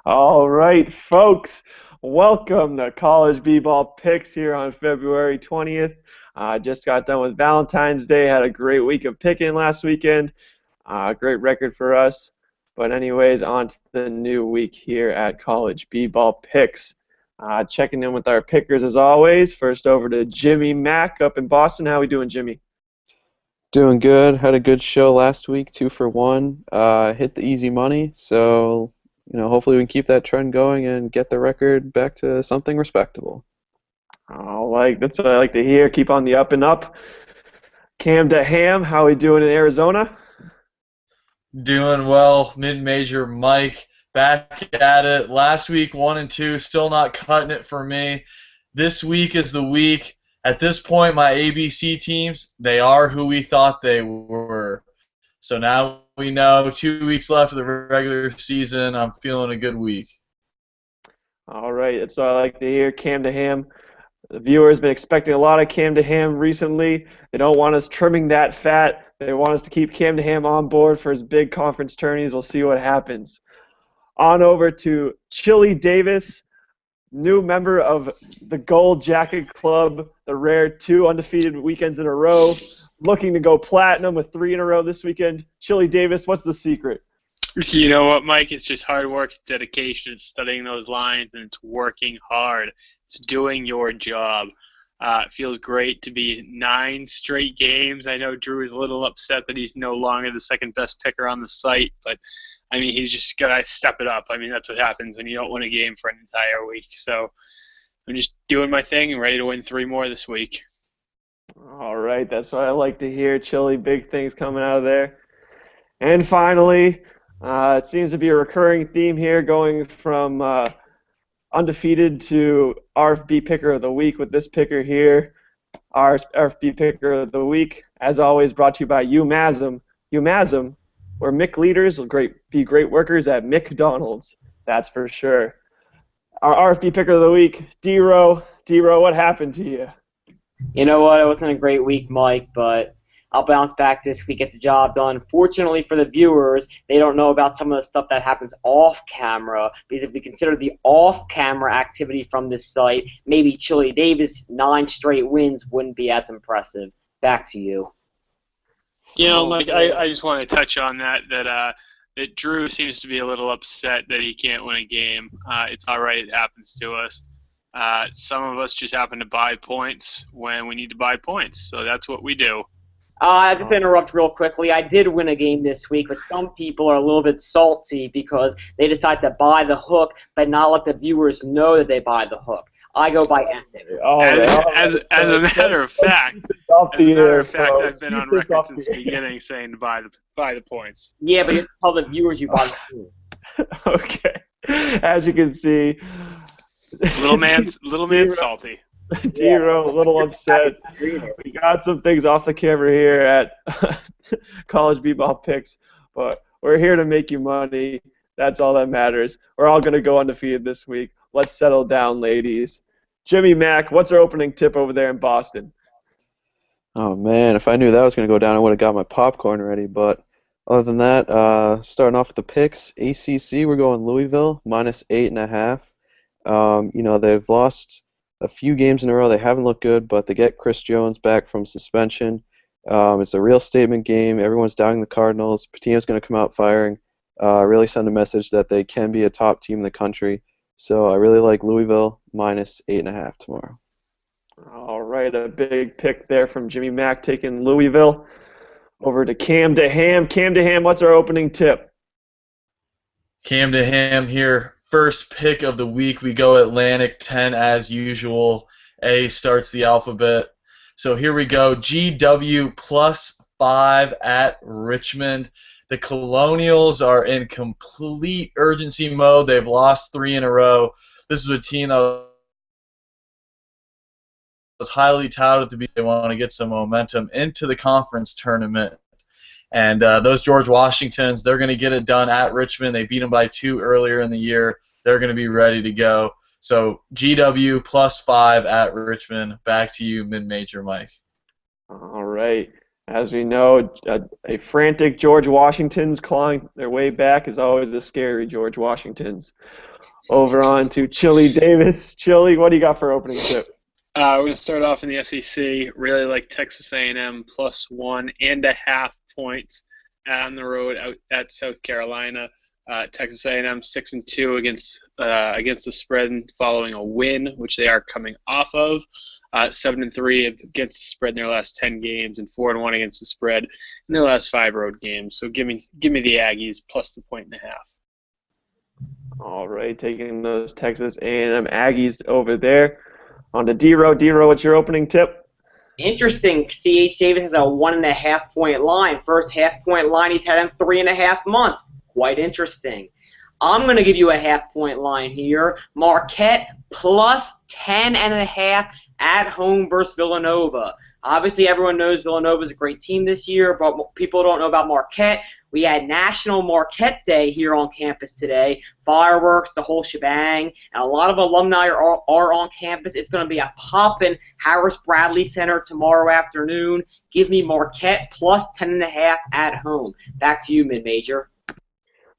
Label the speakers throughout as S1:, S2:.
S1: All right, folks, welcome to College B-Ball Picks here on February 20th. I just got done with Valentine's Day, had a great week of picking last weekend. Great record for us. But anyways, on to the new week here at College B-Ball Picks. Checking in with our pickers as always. First over to Jimmy Mack up in Boston. How we doing, Jimmy?
S2: Doing good. Had a good show last week, 2 for 1. Hit the easy money, so hopefully we can keep that trend going and get the record back to something respectable.
S1: That's what I like to hear. Keep on the up and up. Cam DeHam, how we doing in Arizona?
S3: Doing well, mid-major Mike, back at it. Last week, 1 and 2, still not cutting it for me. This week is the week. At this point, my ABC teams, they are who we thought they were. So now we know 2 weeks left of the regular season. I'm feeling a good week.
S1: All right, that's what I like to hear. Cam DeHam. The viewers been expecting a lot of Cam DeHam recently. They don't want us trimming that fat. They want us to keep Cam DeHam on board for his big conference tourneys. We'll see what happens. On over to Chili Davis, new member of the Gold Jacket Club, the rare 2 undefeated weekends in a row, looking to go platinum with 3 in a row this weekend. Chili Davis, what's the secret?
S4: You know what, Mike? It's just hard work, it's dedication, it's studying those lines, and it's working hard. It's doing your job. It feels great to be 9 straight games. I know Drew is a little upset that he's no longer the second best picker on the site, but I mean, he's just got to step it up. I mean, that's what happens when you don't win a game for an entire week. So I'm just doing my thing and ready to win 3 more this week.
S1: All right, that's what I like to hear. Chili, big things coming out of there. And finally, it seems to be a recurring theme here, going from undefeated to RFB Picker of the Week with this picker here. Our RFB Picker of the Week, as always, brought to you by UMASM. UMASM, where Mick leaders will be great workers at McDonald's. That's for sure. Our RFB Picker of the Week, D-Row. D-Row, what happened to you?
S5: You know what? It wasn't a great week, Mike, but I'll bounce back this week, get the job done. Fortunately for the viewers, they don't know about some of the stuff that happens off camera, because if we consider the off-camera activity from this site, maybe Chili Davis' 9 straight wins wouldn't be as impressive. Back to you.
S4: You know, Mike, I just want to touch on that Drew seems to be a little upset that he can't win a game. It's all right. It happens to us. Some of us just happen to buy points when we need to buy points, so that's what we do.
S5: I just interrupt real quickly. I did win a game this week, but some people are a little bit salty because they decide to buy the hook but not let the viewers know that they buy the hook. I go by ethics.
S4: As a matter of fact, I've been on record since the beginning saying to buy the points.
S5: Yeah, but you have to tell the viewers you buy the points.
S1: Okay. As you can see,
S4: little man's salty.
S1: D-Row, a little upset. We got some things off the camera here at College B-Ball Picks, but we're here to make you money. That's all that matters. We're all going to go undefeated this week. Let's settle down, ladies. Jimmy Mack, what's our opening tip over there in Boston?
S2: Oh man, if I knew that was going to go down, I would have got my popcorn ready. But other than that, starting off with the picks, ACC, we're going Louisville -8.5. They've lost a few games in a row. They haven't looked good, but they get Chris Jones back from suspension. It's a real statement game. Everyone's doubting the Cardinals. Patino's going to come out firing. Really send a message that they can be a top team in the country. So I really like Louisville -8.5 tomorrow.
S1: All right, a big pick there from Jimmy Mack taking Louisville. Over to Cam DeHam. Cam DeHam, what's our opening tip?
S3: Cam DeHam here. First pick of the week. We go Atlantic 10 as usual. A starts the alphabet. So here we go. GW +5 at Richmond. The Colonials are in complete urgency mode. They've lost 3 in a row. This is a team that was highly touted to be. They want to get some momentum into the conference tournament. And those George Washingtons, they're going to get it done at Richmond. They beat them by 2 earlier in the year. They're going to be ready to go. So GW +5 at Richmond. Back to you, mid-major Mike.
S1: All right. As we know, a frantic George Washington's clawing their way back is always a scary George Washington's. Over on to Chili Davis. Chili, what do you got for opening tip?
S4: We're going to start off in the SEC. Really like Texas A&M plus 1.5 points on the road out at South Carolina. Texas A&M 6-2 against the spread following a win, which they are coming off of. 7-3 against the spread in their last 10 games, and 4-1 against the spread in their last 5 road games. So give me the Aggies plus the 1.5.
S1: All right, taking those Texas A&M Aggies over there. On to D-Row. D-Row, what's your opening tip?
S5: Interesting. C.H. Davis has a 1.5 point line. First half-point line he's had in 3.5 months. Quite interesting. I'm going to give you a half-point line here. Marquette plus 10.5 at home versus Villanova. Obviously, everyone knows Villanova is a great team this year, but people don't know about Marquette. We had National Marquette Day here on campus today. Fireworks, the whole shebang, and a lot of alumni are on campus. It's going to be a poppin' Harris Bradley Center tomorrow afternoon. Give me Marquette plus 10.5 at home. Back to you, mid-major.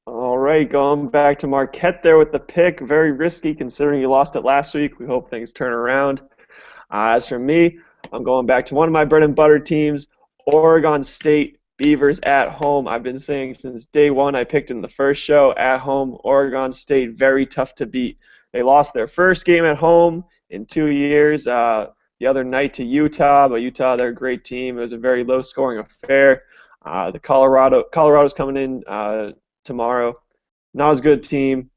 S1: All right, going back to Marquette there with the pick. Very risky considering you lost it last week. We hope things turn around. As for me, I'm going back to one of my bread and butter teams, Oregon State Beavers at home. I've been saying since day one, I picked in the first show, at home, Oregon State, very tough to beat. They lost their first game at home in 2 years the other night to Utah, but Utah, they're a great team. It was a very low-scoring affair. The Colorado's coming in tomorrow. Not as good a team.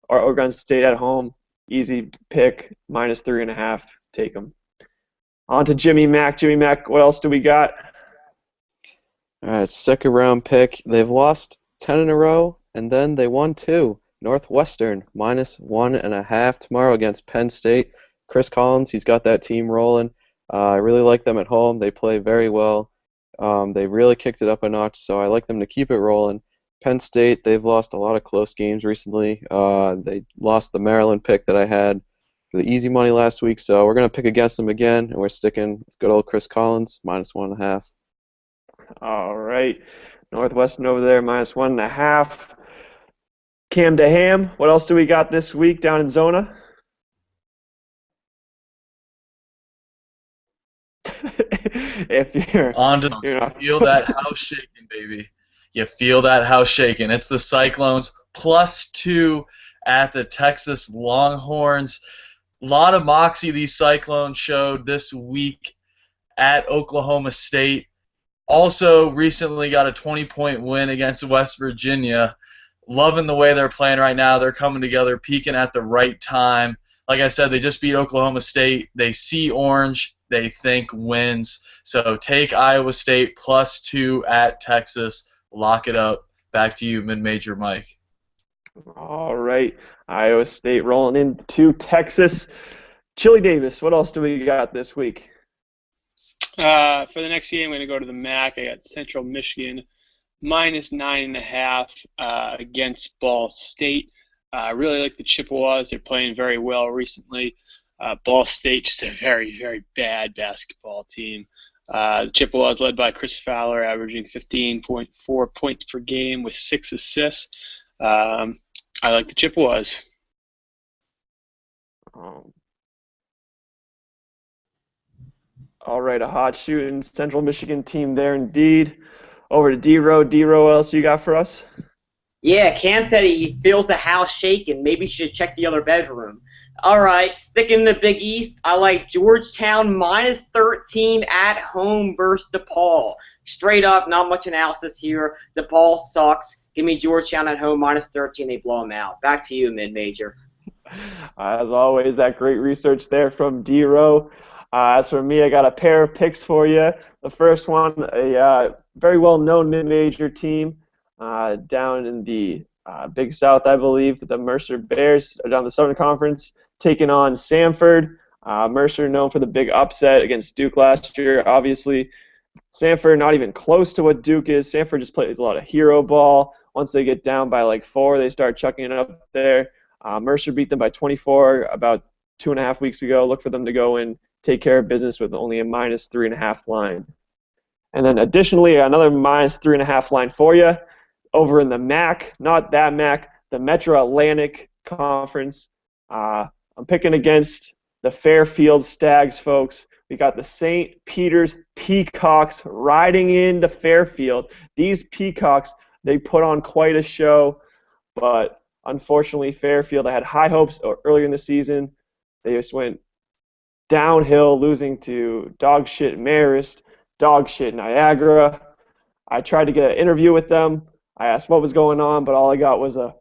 S1: Oregon State at home, easy pick, minus 3.5. Take them. On to Jimmy Mack. Jimmy Mack, what else do we got?
S2: All right, second round pick. They've lost 10 in a row, and then they won 2. Northwestern, minus 1.5 tomorrow against Penn State. Chris Collins, he's got that team rolling. I really like them at home. They play very well. They really kicked it up a notch, so I like them to keep it rolling. Penn State, they've lost a lot of close games recently. They lost the Maryland pick that I had for the easy money last week, so we're going to pick against them again, and we're sticking with good old Chris Collins, minus 1.5.
S1: All right. Northwestern over there, minus 1.5. Cam DeHam, what else do we got this week down in Zona? If you're
S3: On to
S1: you're not,
S3: feel that house shaking, baby. You feel that house shaking. It's the Cyclones plus 2 at the Texas Longhorns. A lot of moxie these Cyclones showed this week at Oklahoma State. Also recently got a 20-point win against West Virginia. Loving the way they're playing right now. They're coming together, peaking at the right time. Like I said, they just beat Oklahoma State. They see orange. They think wins. So take Iowa State plus 2 at Texas. Lock it up. Back to you, mid-major Mike.
S1: all right. Iowa State rolling into Texas. Chili Davis, what else do we got this week?
S4: For the next game, I'm going to go to the MAC. I got Central Michigan minus 9.5 against Ball State. I really like the Chippewas. They're playing very well recently. Ball State, just a very, very bad basketball team. The Chippewas led by Chris Fowler, averaging 15.4 points per game with 6 assists. I like the Chippewas.
S1: All right, a hot shooting Central Michigan team there indeed. Over to D-Row. D-Row, what else you got for us?
S5: Yeah, Cam said he feels the house shaking. Maybe you should check the other bedroom. All right, sticking in the Big East, I like Georgetown minus 13 at home versus DePaul. Straight up, not much analysis here. DePaul sucks. Give me Georgetown at home minus 13. They blow them out. Back to you, mid-major.
S1: As always, that great research there from D-Row. As for me, I got a pair of picks for you. The first one, a very well-known mid-major team down in the Big South, I believe, the Mercer Bears down the Southern Conference, taking on Samford. Mercer known for the big upset against Duke last year, obviously. Samford not even close to what Duke is. Samford just plays a lot of hero ball. Once they get down by like 4, they start chucking it up there. Mercer beat them by 24 about 2.5 weeks ago. Look for them to go in, take care of business with only a minus 3.5 line. And then additionally, another -3.5 line for you over in the MAC, not that MAC, the Metro Atlantic Conference. I'm picking against the Fairfield Stags, folks. We got the St. Peter's Peacocks riding into Fairfield. These Peacocks, they put on quite a show, but unfortunately, Fairfield, I had high hopes earlier in the season. They just went downhill, losing to dog shit Marist, dog shit Niagara. I tried to get an interview with them. I asked what was going on, but all I got was a.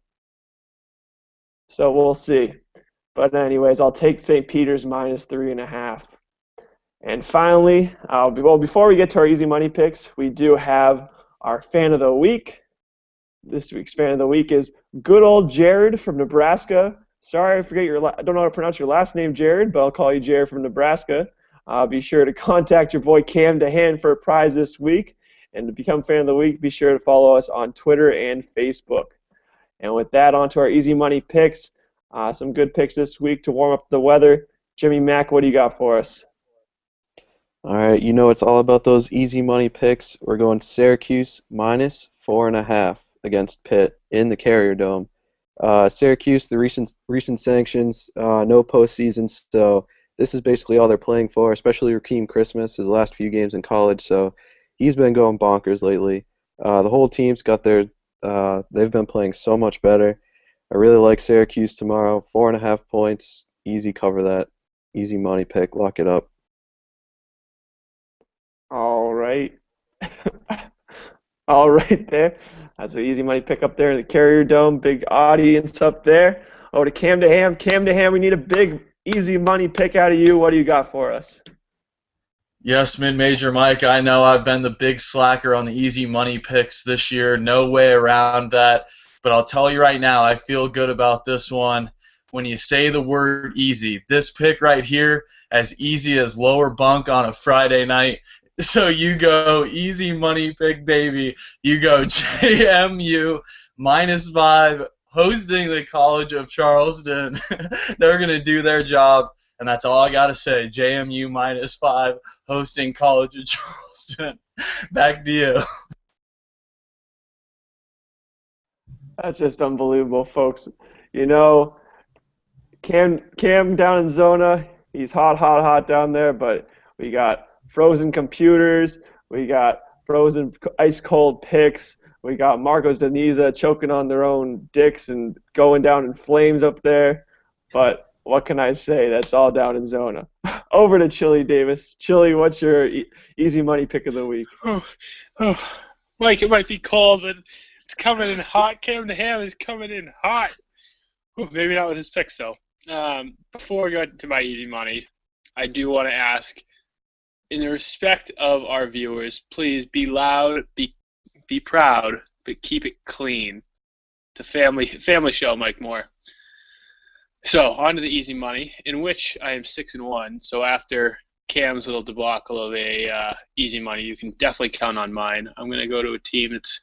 S1: So we'll see. But anyways, I'll take St. Peter's -3.5. And finally, well, before we get to our easy money picks, we do have our fan of the week. This week's fan of the week is good old Jared from Nebraska. Sorry, I forget I don't know how to pronounce your last name, Jared, but I'll call you Jared from Nebraska. Be sure to contact your boy Cam DeHaan for a prize this week. And to become fan of the week, be sure to follow us on Twitter and Facebook. And with that, on to our easy money picks. Some good picks this week to warm up the weather. Jimmy Mack, what do you got for us?
S2: All right, you know it's all about those easy money picks. We're going Syracuse -4.5 against Pitt in the Carrier Dome. Syracuse, the recent sanctions, no postseason, so this is basically all they're playing for, especially Rakeem Christmas, his last few games in college, so he's been going bonkers lately. The whole team's got they've been playing so much better. I really like Syracuse tomorrow, 4.5 points, easy cover that, easy money pick, lock it up.
S1: All right. All right there. That's an easy money pick up there in the Carrier Dome. Big audience up there. Over to Cam DeHaan. Cam DeHaan, we need a big, easy money pick out of you. What do you got for us?
S3: Yes, Mid-Major Mike, I know I've been the big slacker on the easy money picks this year. No way around that. But I'll tell you right now, I feel good about this one. When you say the word easy, this pick right here, as easy as lower bunk on a Friday night. So you go easy money pick, baby. You go JMU -5, hosting the College of Charleston. They're going to do their job, and that's all I got to say. JMU -5, hosting College of Charleston. Back to you.
S1: That's just unbelievable, folks. You know, Cam down in Zona, he's hot down there, but we got frozen computers, we got frozen ice-cold picks, we got Marcos Deniza choking on their own dicks and going down in flames up there. But what can I say? That's all down in Zona. Over to Chili Davis. Chili, what's your easy money pick of the week?
S4: Mike, it might be cold, but it's coming in hot. Cam DeHaan is coming in hot. Maybe not with his picks, though. Before we go into my easy money, I do want to ask, in the respect of our viewers, please be loud, be proud, but keep it clean. It's a family show, Mike Moore. So, on to the easy money, in which I am 6-1. So after Cam's little debacle of a easy money, you can definitely count on mine. I'm going to go to a team that's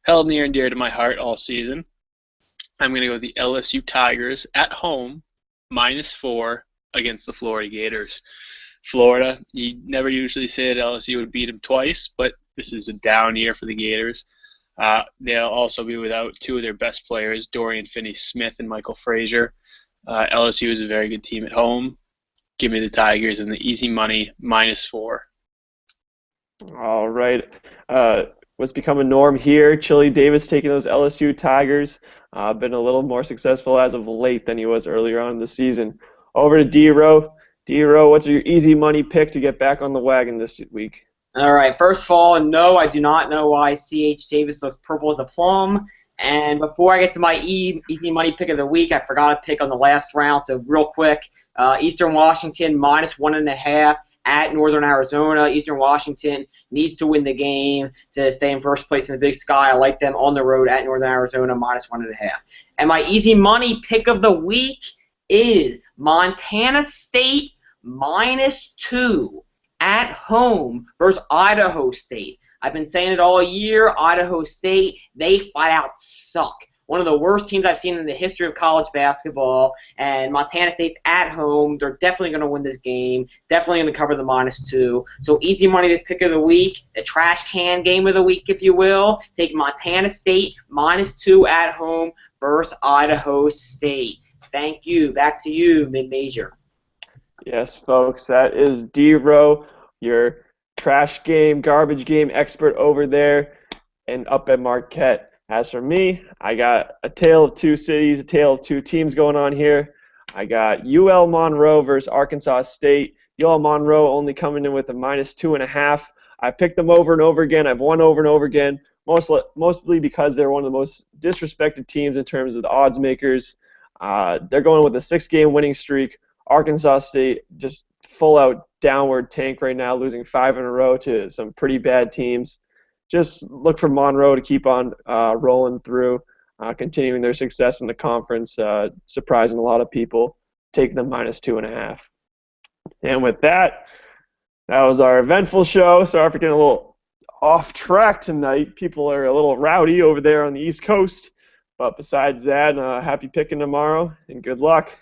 S4: held near and dear to my heart all season. I'm going to go with the LSU Tigers at home, -4 against the Florida Gators. Florida, you never usually say that LSU would beat them twice, but this is a down year for the Gators. They'll also be without two of their best players, Dorian Finney-Smith and Michael Frazier. LSU is a very good team at home. Give me the Tigers and the easy money, -4.
S1: All right. What's become a norm here, Chili Davis taking those LSU Tigers. Been a little more successful as of late than he was earlier on in the season. Over to D-Row. D-Row, what's your easy money pick to get back on the wagon this week?
S5: All right, first of all, no, I do not know why C.H. Davis looks purple as a plum. And before I get to my easy money pick of the week, I forgot to pick on the last round, so real quick. Eastern Washington -1.5 at Northern Arizona. Eastern Washington needs to win the game to stay in first place in the Big Sky. I like them on the road at Northern Arizona -1.5. And my easy money pick of the week is Montana State -2 at home versus Idaho State. I've been saying it all year. Idaho State, they flat out suck. one of the worst teams I've seen in the history of college basketball. And Montana State's at home. They're definitely going to win this game. Definitely going to cover the -2. So easy money to pick of the week, a trash can game of the week, if you will. Take Montana State -2 at home versus Idaho State. Thank you. Back to you, mid-major.
S1: Yes, folks, that is D-Row, your trash game, garbage game expert over there and up at Marquette. As for me, I got a tale of two cities, a tale of two teams going on here. I got UL Monroe versus Arkansas State. UL Monroe only coming in with a -2.5. I picked them over and over again. I've won over and over again, mostly because they're one of the most disrespected teams in terms of the odds makers. They're going with a 6-game winning streak. Arkansas State just full-out downward tank right now, losing 5 in a row to some pretty bad teams. Just look for Monroe to keep on rolling through, continuing their success in the conference, surprising a lot of people, taking them -2.5. And with that, that was our eventful show. Sorry for getting a little off track tonight. People are a little rowdy over there on the East Coast. But besides that, happy picking tomorrow, and good luck.